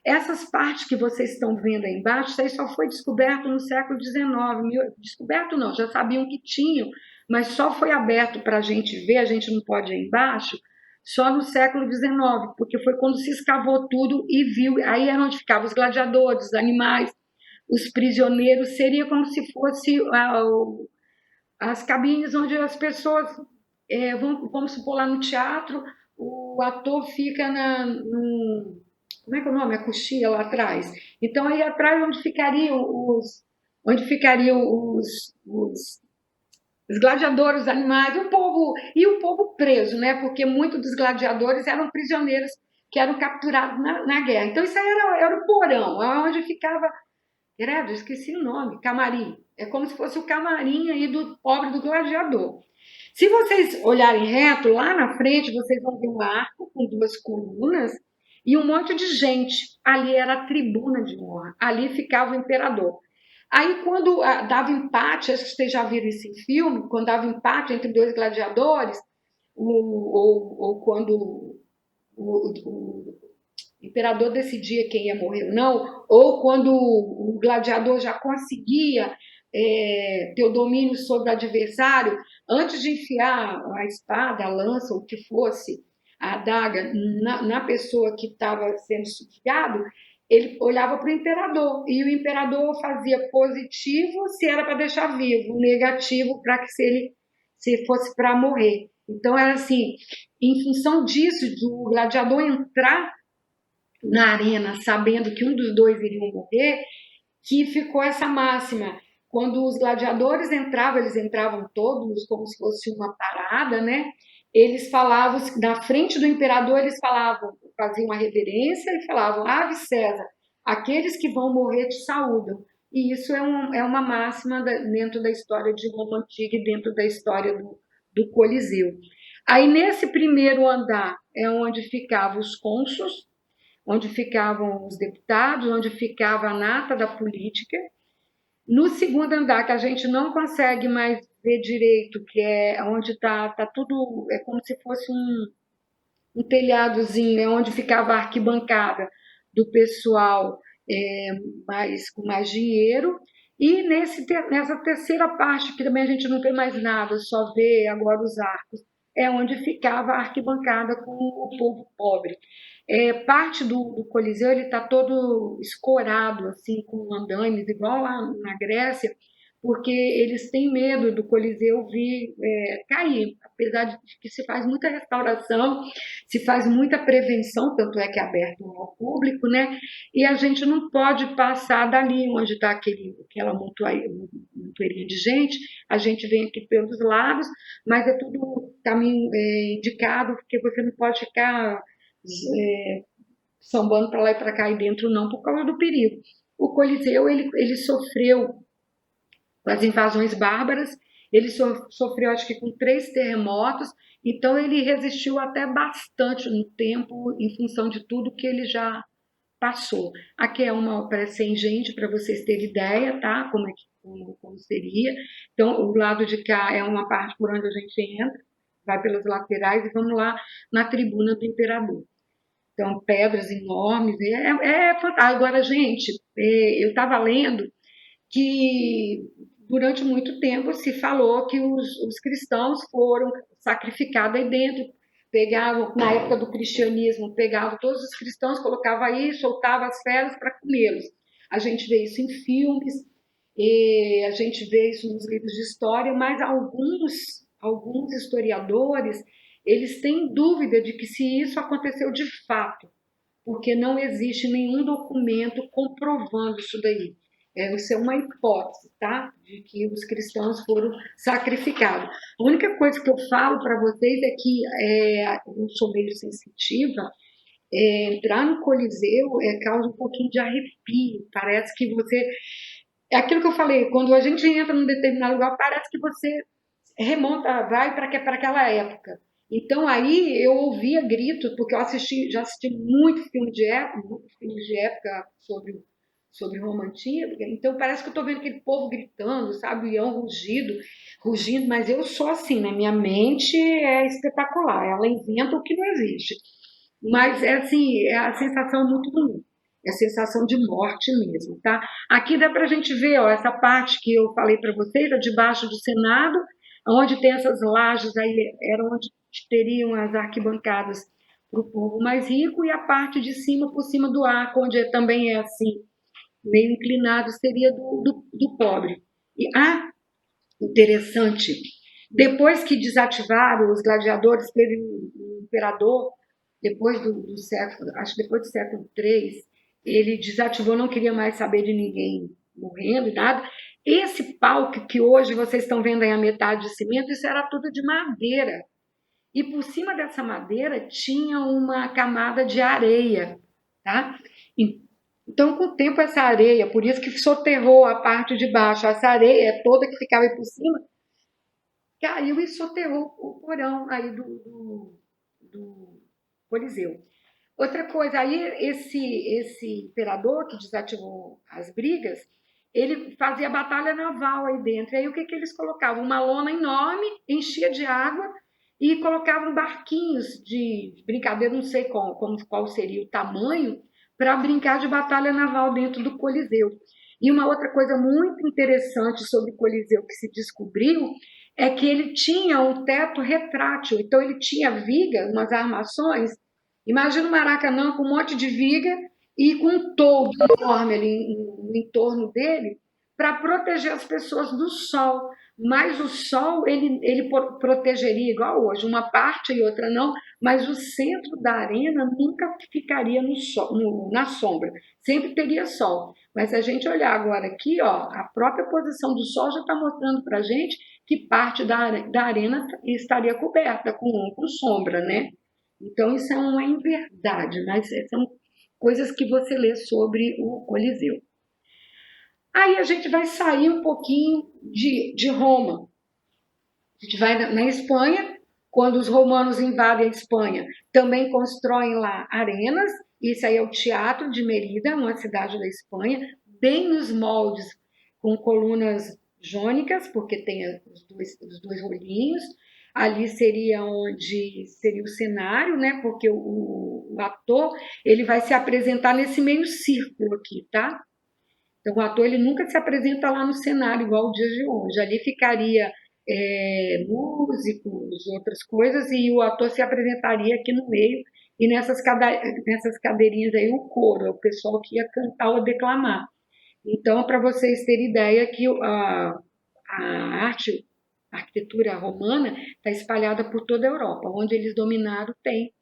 Essas partes que vocês estão vendo aí embaixo, isso aí só foi descoberto no século XIX. Descoberto não, já sabiam que tinham, mas só foi aberto para a gente ver, a gente não pode ir aí embaixo, só no século XIX, porque foi quando se escavou tudo e viu, aí era onde ficavam os gladiadores, os animais, os prisioneiros, seria como se fosse as cabines onde as pessoas, vamos supor lá no teatro, o ator fica como é que é o nome? A coxia lá atrás. Então aí atrás onde ficariam os gladiadores, os animais, o povo preso, né? Porque muitos dos gladiadores eram prisioneiros que eram capturados na guerra. Então isso aí era o porão, onde ficava, credo, esqueci o nome, camarim. É como se fosse o camarim aí do pobre do gladiador. Se vocês olharem reto, lá na frente vocês vão ver um arco com duas colunas e um monte de gente. Ali era a tribuna de honra, ali ficava o imperador. Aí, quando dava empate, acho que vocês já viram isso em filme, quando dava empate entre dois gladiadores, ou quando o imperador decidia quem ia morrer ou não, ou quando o gladiador já conseguia ter o domínio sobre o adversário, antes de enfiar a espada, a lança, o que fosse, a adaga, na pessoa que estava sendo sufocado, ele olhava para o imperador, e o imperador fazia positivo se era para deixar vivo, negativo para que se fosse para morrer. Então era assim, em função disso, do gladiador entrar na arena sabendo que um dos dois iriam morrer, que ficou essa máxima. Quando os gladiadores entravam, eles entravam todos como se fosse uma parada, né? Eles falavam, na frente do imperador, eles falavam, faziam uma reverência e falavam: Ave César, aqueles que vão morrer te saúdam. E isso é uma máxima dentro da história de Roma Antiga e dentro da história do Coliseu. Aí, nesse primeiro andar, é onde ficavam os cônsules, onde ficavam os deputados, onde ficava a nata da política. No segundo andar, que a gente não consegue mais ver direito, que é onde está tudo, é como se fosse um telhadozinho, é onde ficava a arquibancada do pessoal com mais dinheiro. E nessa terceira parte, que também a gente não tem mais nada, só vê agora os arcos, é onde ficava a arquibancada com o povo pobre. Parte do Coliseu ele está todo escorado, assim, com andames, igual lá na Grécia, porque eles têm medo do Coliseu vir cair, apesar de que se faz muita restauração, se faz muita prevenção, tanto é que é aberto ao público, né? E a gente não pode passar dali onde está aquela montoeirinha de gente, a gente vem aqui pelos lados, mas é tudo caminho indicado, porque você não pode ficar sambando para lá e para cá e dentro não, por causa do perigo. O Coliseu ele sofreu com as invasões bárbaras, ele sofreu acho que com 3 terremotos, então ele resistiu até bastante no tempo em função de tudo que ele já passou. Aqui é uma parece ser gente para vocês terem ideia, tá? Como seria. Então o lado de cá é uma parte por onde a gente entra, vai pelas laterais e vamos lá na tribuna do imperador. Então pedras enormes, fantástico. Agora gente, eu estava lendo que durante muito tempo se falou que os cristãos foram sacrificados aí dentro, pegavam, na época do cristianismo, pegavam todos os cristãos, colocavam aí, soltavam as feras para comê-los. A gente vê isso em filmes, a gente vê isso nos livros de história, mas alguns historiadores, eles têm dúvida de que se isso aconteceu de fato, porque não existe nenhum documento comprovando isso daí. Isso é uma hipótese, tá? De que os cristãos foram sacrificados. A única coisa que eu falo para vocês é que eu sou meio sensitiva. Entrar no Coliseu causa um pouquinho de arrepio. Parece que você. É aquilo que eu falei, quando a gente entra num determinado lugar, parece que você remonta, vai para aquela época. Então aí eu ouvia gritos, porque eu já assisti muito filme de época, muitos filmes de época sobre Roma Antiga, então parece que eu estou vendo aquele povo gritando, sabe, o leão rugindo, mas eu sou assim, né? Minha mente é espetacular, ela inventa o que não existe. Mas é assim, a sensação muito ruim. É a sensação de morte mesmo, tá? Aqui dá para a gente ver, ó, essa parte que eu falei para vocês, debaixo do Senado, onde tem essas lajes aí, era onde teriam as arquibancadas para o povo mais rico, e a parte de cima, por cima do arco, onde também é assim, meio inclinado, seria do pobre. Interessante, depois que desativaram os gladiadores, teve um imperador, depois do século, acho que depois do século III, ele desativou, não queria mais saber de ninguém morrendo e nada. Esse palco que hoje vocês estão vendo aí a metade de cimento, isso era tudo de madeira. E por cima dessa madeira tinha uma camada de areia, tá? Então, com o tempo, essa areia, por isso que soterrou a parte de baixo, essa areia toda que ficava aí por cima, caiu e soterrou o porão aí do Coliseu. Outra coisa, aí esse imperador que desativou as brigas, ele fazia batalha naval aí dentro. Aí o que eles colocavam? Uma lona enorme, enchia de água e colocavam barquinhos de brincadeira, não sei qual seria o tamanho, para brincar de batalha naval dentro do Coliseu. E uma outra coisa muito interessante sobre o Coliseu que se descobriu é que ele tinha um teto retrátil, então ele tinha viga, umas armações. Imagina um Maracanã com um monte de viga e com um toldo enorme ali no entorno dele para proteger as pessoas do sol. Mas o sol ele protegeria igual hoje, uma parte e outra não, mas o centro da arena nunca ficaria na sombra, sempre teria sol. Mas se a gente olhar agora aqui, ó, a própria posição do sol já está mostrando para a gente que parte da arena estaria coberta com sombra, né? Então, isso não é em verdade, mas são coisas que você lê sobre o Coliseu. Aí a gente vai sair um pouquinho de Roma. A gente vai na Espanha, quando os romanos invadem a Espanha, também constroem lá arenas. Isso aí é o Teatro de Merida, uma cidade da Espanha, bem nos moldes, com colunas jônicas, porque tem os dois rolinhos. Ali seria onde seria o cenário, né? Porque o ator ele vai se apresentar nesse meio círculo aqui, tá? Então o ator ele nunca se apresenta lá no cenário igual o dia de hoje. Ali ficaria músicos, outras coisas, e o ator se apresentaria aqui no meio, e nessas cadeirinhas aí o coro, é o pessoal que ia cantar ou declamar. Então, para vocês terem ideia que a arte, a arquitetura romana está espalhada por toda a Europa, onde eles dominaram tem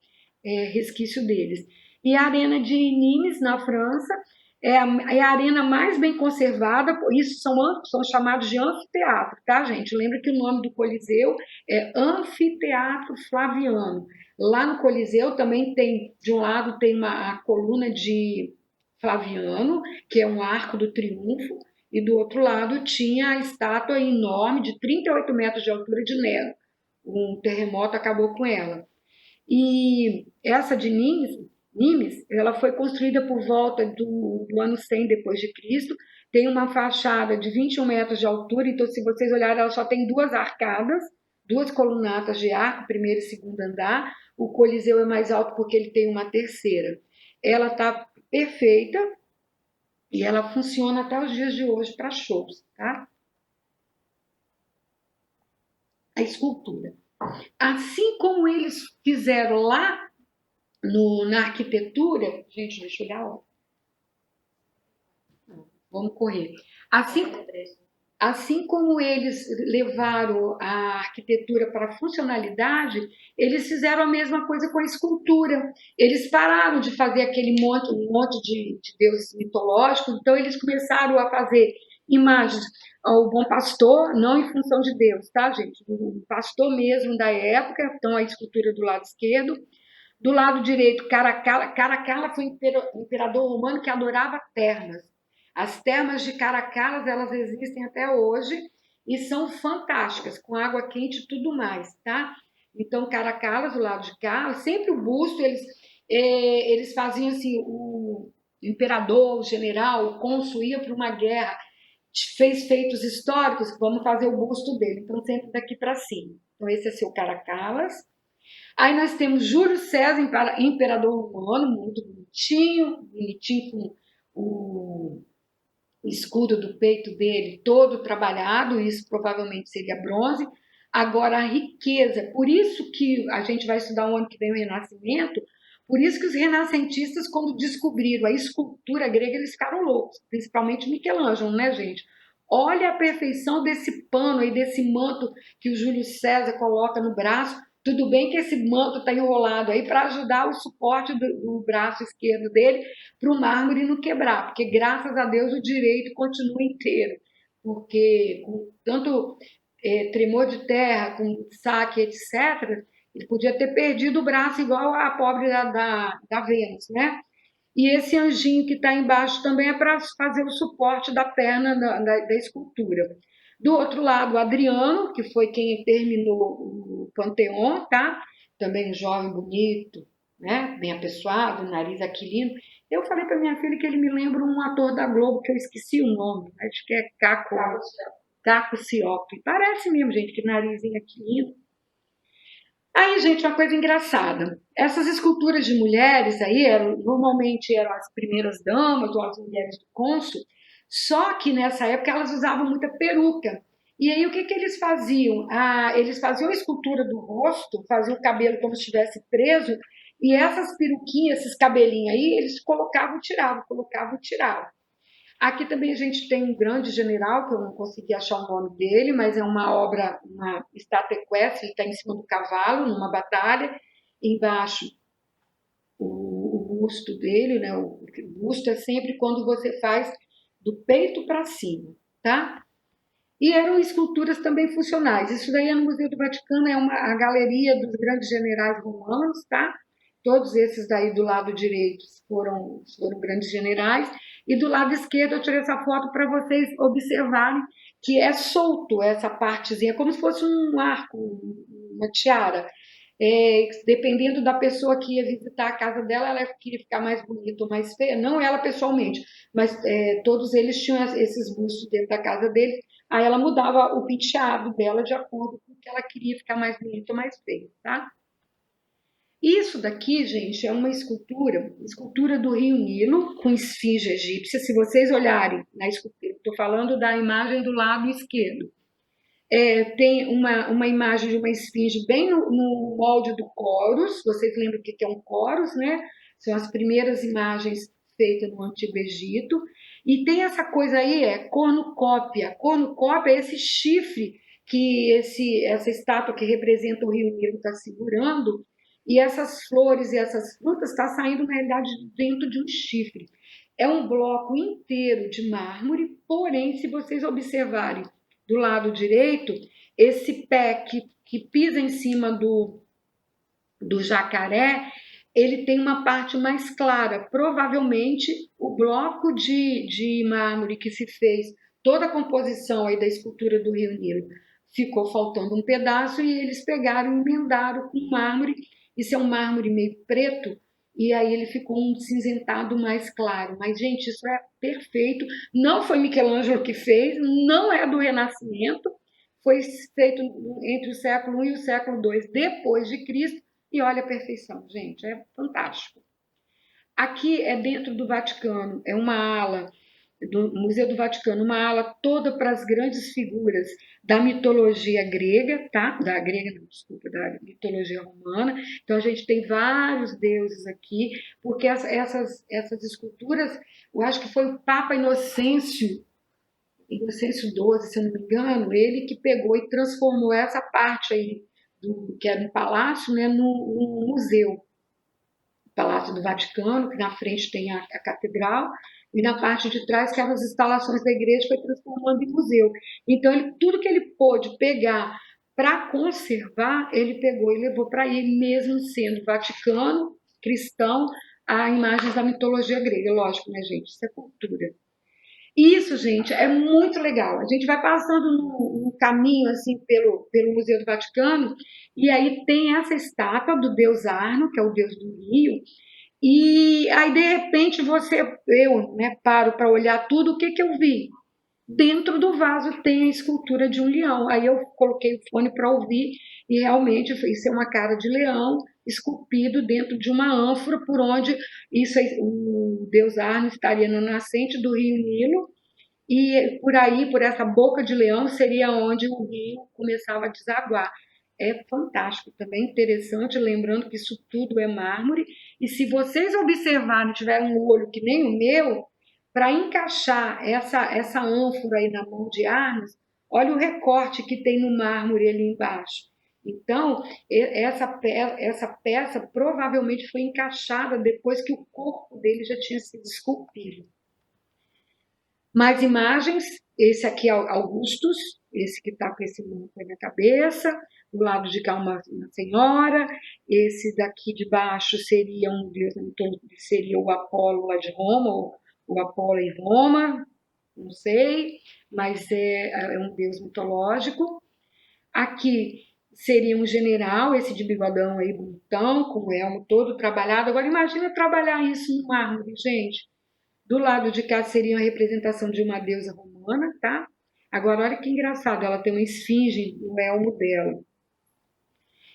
resquício deles. E a Arena de Nimes, na França, é a arena mais bem conservada, isso são chamados de anfiteatro, tá, gente? Lembra que o nome do Coliseu é Anfiteatro Flaviano. Lá no Coliseu também tem, de um lado tem a coluna de Flaviano, que é um arco do triunfo, e do outro lado tinha a estátua enorme de 38 metros de altura de Nero. Um terremoto acabou com ela. E essa de Nimes, ela foi construída por volta do ano 100 depois de Cristo, tem uma fachada de 21 metros de altura, então se vocês olharem, ela só tem duas arcadas, duas colunatas de arco, primeiro e segundo andar. O Coliseu é mais alto porque ele tem uma terceira. Ela está perfeita e ela funciona até os dias de hoje para shows, tá? A escultura. Assim como eles fizeram lá na arquitetura, gente, deixa eu olhar, ó. Vamos correr. Assim como eles levaram a arquitetura para a funcionalidade, eles fizeram a mesma coisa com a escultura. Eles pararam de fazer um monte de deuses mitológicos, então eles começaram a fazer imagens ao bom pastor, não em função de Deus, tá, gente? O pastor mesmo da época, então a escultura do lado esquerdo. Do lado direito, Caracalla foi um imperador romano que adorava termas. As termas de Caracalas, elas existem até hoje e são fantásticas, com água quente e tudo mais, tá? Então, Caracalas, do lado de cá, sempre o busto, eles faziam assim, o imperador, o general, o cônsul ia para uma guerra, fez feitos históricos, vamos fazer o busto dele. Então, sempre daqui para cima. Então, esse é seu Caracalas. Aí nós temos Júlio César, imperador romano, muito bonitinho, bonitinho com o escudo do peito dele todo trabalhado, isso provavelmente seria bronze. Agora, a riqueza, por isso que a gente vai estudar o ano que vem o Renascimento, por isso que os renascentistas, quando descobriram a escultura grega, eles ficaram loucos, principalmente Michelangelo, né, gente? Olha a perfeição desse pano e desse manto que o Júlio César coloca no braço. Tudo bem que esse manto está enrolado aí para ajudar o suporte do braço esquerdo dele para o mármore não quebrar, porque graças a Deus o direito continua inteiro, porque com tanto tremor de terra, com saque, etc., ele podia ter perdido o braço igual a pobre da Vênus, né? E esse anjinho que está embaixo também é para fazer o suporte da perna da escultura. Do outro lado, Adriano, que foi quem terminou o Panteão, tá? Também um jovem bonito, né? Bem apessoado, nariz aquilino. Eu falei para minha filha que ele me lembra um ator da Globo, que eu esqueci o nome, acho que é Caco Cioppi. Parece mesmo, gente, que narizinho aquilino. Aí, gente, uma coisa engraçada. Essas esculturas de mulheres aí normalmente eram as primeiras damas ou as mulheres do cônsul, só que nessa época elas usavam muita peruca. E aí o que eles faziam? Eles faziam a escultura do rosto, faziam o cabelo como se estivesse preso, e essas peruquinhas, esses cabelinhos aí, eles colocavam e tiravam, colocavam e tiravam. Aqui também a gente tem um grande general, que eu não consegui achar o nome dele, mas é uma obra, uma estátua equestre, ele está em cima do cavalo, numa batalha, embaixo o busto dele, né? O busto é sempre quando você faz do peito para cima, tá? E eram esculturas também funcionais. Isso daí é no Museu do Vaticano, é a galeria dos grandes generais romanos, tá? Todos esses daí do lado direito foram grandes generais. E do lado esquerdo eu tirei essa foto para vocês observarem que é solto essa partezinha, como se fosse um arco, uma tiara. Dependendo da pessoa que ia visitar a casa dela, ela queria ficar mais bonita ou mais feia. Não ela pessoalmente, mas todos eles tinham esses bustos dentro da casa deles. Aí ela mudava o penteado dela de acordo com o que ela queria ficar mais bonita ou mais feia, tá? Isso daqui, gente, é uma escultura do Rio Nilo, com esfinge egípcia. Se vocês olharem na escultura, estou falando da imagem do lado esquerdo. Tem uma imagem de uma esfinge bem no molde do Coros. Vocês lembram o que é um Coros, né? São as primeiras imagens feitas no Antigo Egito. E tem essa coisa aí, cornucópia. Cornucópia é esse chifre que essa estátua que representa o Rio Nilo está segurando, e essas flores e essas frutas estão saindo, na realidade, dentro de um chifre. É um bloco inteiro de mármore, porém, se vocês observarem do lado direito, esse pé que pisa em cima do jacaré, ele tem uma parte mais clara. Provavelmente, o bloco de mármore que se fez, toda a composição aí da escultura do Rio Nilo, ficou faltando um pedaço e eles pegaram e emendaram com mármore. Isso é um mármore meio preto, e aí ele ficou um cinzentado mais claro. Mas, gente, isso é perfeito. Não foi Michelangelo que fez, não é do Renascimento, foi feito entre o século I e o século II depois de Cristo, e olha a perfeição, gente, é fantástico. Aqui é dentro do Vaticano, é uma ala do Museu do Vaticano, uma ala toda para as grandes figuras da mitologia grega, tá? Da grega, não, desculpa, da mitologia romana. Então a gente tem vários deuses aqui, porque essas esculturas, eu acho que foi o Papa Inocêncio XII, se eu não me engano, ele que pegou e transformou essa parte aí, que era um palácio, né, num museu. Palácio do Vaticano, que na frente tem a catedral, e na parte de trás, que eram as instalações da igreja, foi transformando em museu. Então, tudo que ele pôde pegar para conservar, ele pegou e levou para ele, mesmo sendo Vaticano, cristão, a imagens da mitologia grega. Lógico, né, gente? Isso é cultura. Isso, gente, é muito legal. A gente vai passando no caminho assim pelo Museu do Vaticano, e aí tem essa estátua do deus Arno, que é o deus do rio, e aí de repente eu, né, paro para olhar tudo, o que que eu vi? Dentro do vaso tem a escultura de um leão. Aí eu coloquei o fone para ouvir, e realmente isso é uma cara de leão esculpido dentro de uma ânfora, por onde o deus Arno estaria na nascente do rio Nilo, e por aí, por essa boca de leão, seria onde o rio começava a desaguar. É fantástico, também interessante, lembrando que isso tudo é mármore. E se vocês observarem, tiverem um olho que nem o meu, para encaixar essa ânfora aí na mão de Arnos, olha o recorte que tem no mármore ali embaixo. Então, essa peça provavelmente foi encaixada depois que o corpo dele já tinha sido esculpido. Mais imagens, esse aqui é Augustus, esse que está com esse manto na cabeça, do lado de cá uma senhora, esse daqui de baixo seria um deus, seria o Apolo lá de Roma, ou o Apolo em Roma, não sei, mas é um deus mitológico. Aqui seria um general, esse de bigodão aí, bonitão, com o elmo todo trabalhado. Agora imagina trabalhar isso no mármore, gente. Do lado de cá seria a representação de uma deusa romana, tá? Agora, olha que engraçado, ela tem uma esfinge no elmo dela.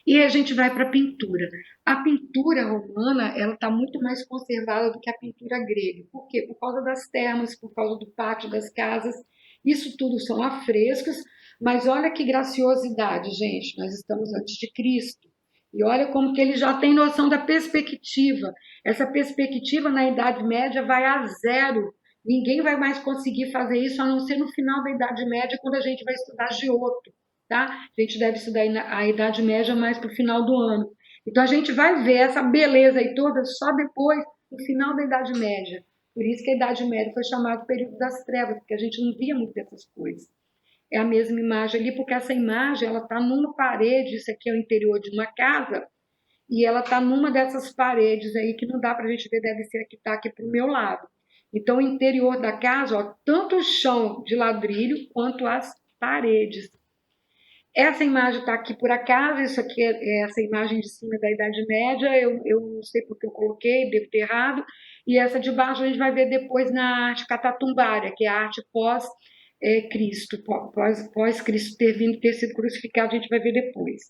E a gente vai para a pintura. A pintura romana, ela está muito mais conservada do que a pintura grega. Por quê? Por causa das termas, por causa do pátio das casas. Isso tudo são afrescos, mas olha que graciosidade, gente. Nós estamos antes de Cristo. E olha como que ele já tem noção da perspectiva. Essa perspectiva na Idade Média vai a zero. Ninguém vai mais conseguir fazer isso, a não ser no final da Idade Média, quando a gente vai estudar Giotto, tá? A gente deve estudar a Idade Média mais para o final do ano. Então a gente vai ver essa beleza aí toda só depois, no final da Idade Média. Por isso que a Idade Média foi chamada de período das trevas, porque a gente não via muito dessas coisas. É a mesma imagem ali, porque essa imagem ela está numa parede, isso aqui é o interior de uma casa, e ela está numa dessas paredes aí que não dá para a gente ver, deve ser a que está aqui para o meu lado. Então, o interior da casa, ó, tanto o chão de ladrilho quanto as paredes. Essa imagem está aqui por acaso, isso aqui é essa imagem de cima da Idade Média, eu não sei porque eu coloquei, devo ter errado, e essa de baixo a gente vai ver depois na arte catatumbária, que é a arte pós-Cristo, pós-Cristo ter sido crucificado, a gente vai ver depois.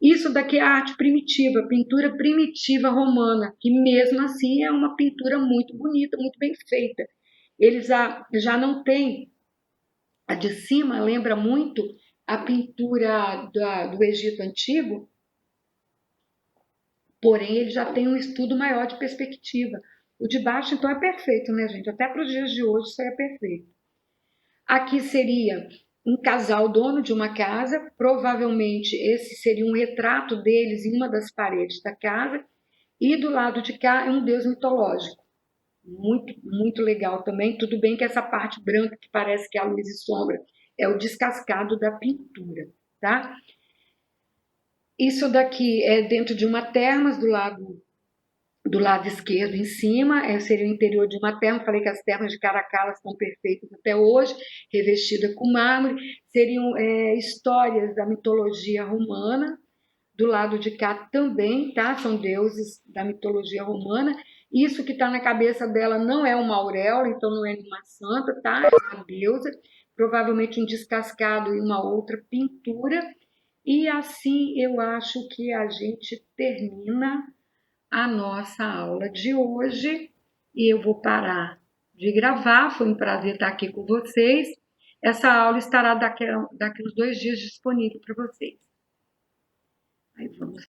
Isso daqui é a arte primitiva, pintura primitiva romana, que mesmo assim é uma pintura muito bonita, muito bem feita. Eles já não têm, a de cima lembra muito a pintura do Egito Antigo, porém ele já tem um estudo maior de perspectiva. O de baixo, então, é perfeito, né, gente? Até para os dias de hoje isso é perfeito. Aqui seria um casal dono de uma casa, provavelmente esse seria um retrato deles em uma das paredes da casa, e do lado de cá é um deus mitológico. Muito, muito legal também. Tudo bem que essa parte branca que parece que é a luz e sombra é o descascado da pintura, tá? Isso daqui é dentro de uma termas do lado esquerdo em cima, seria o interior de uma terma. Falei que as termas de Caracalla estão perfeitas até hoje, revestida com mármore. Seriam histórias da mitologia romana. Do lado de cá também, tá? São deuses da mitologia romana. Isso que está na cabeça dela não é uma auréola, então não é uma santa, tá? É uma deusa, provavelmente um descascado e uma outra pintura. E assim eu acho que a gente termina a nossa aula de hoje. E eu vou parar de gravar. Foi um prazer estar aqui com vocês. Essa aula estará daqui uns 2 dias disponível para vocês. Aí vamos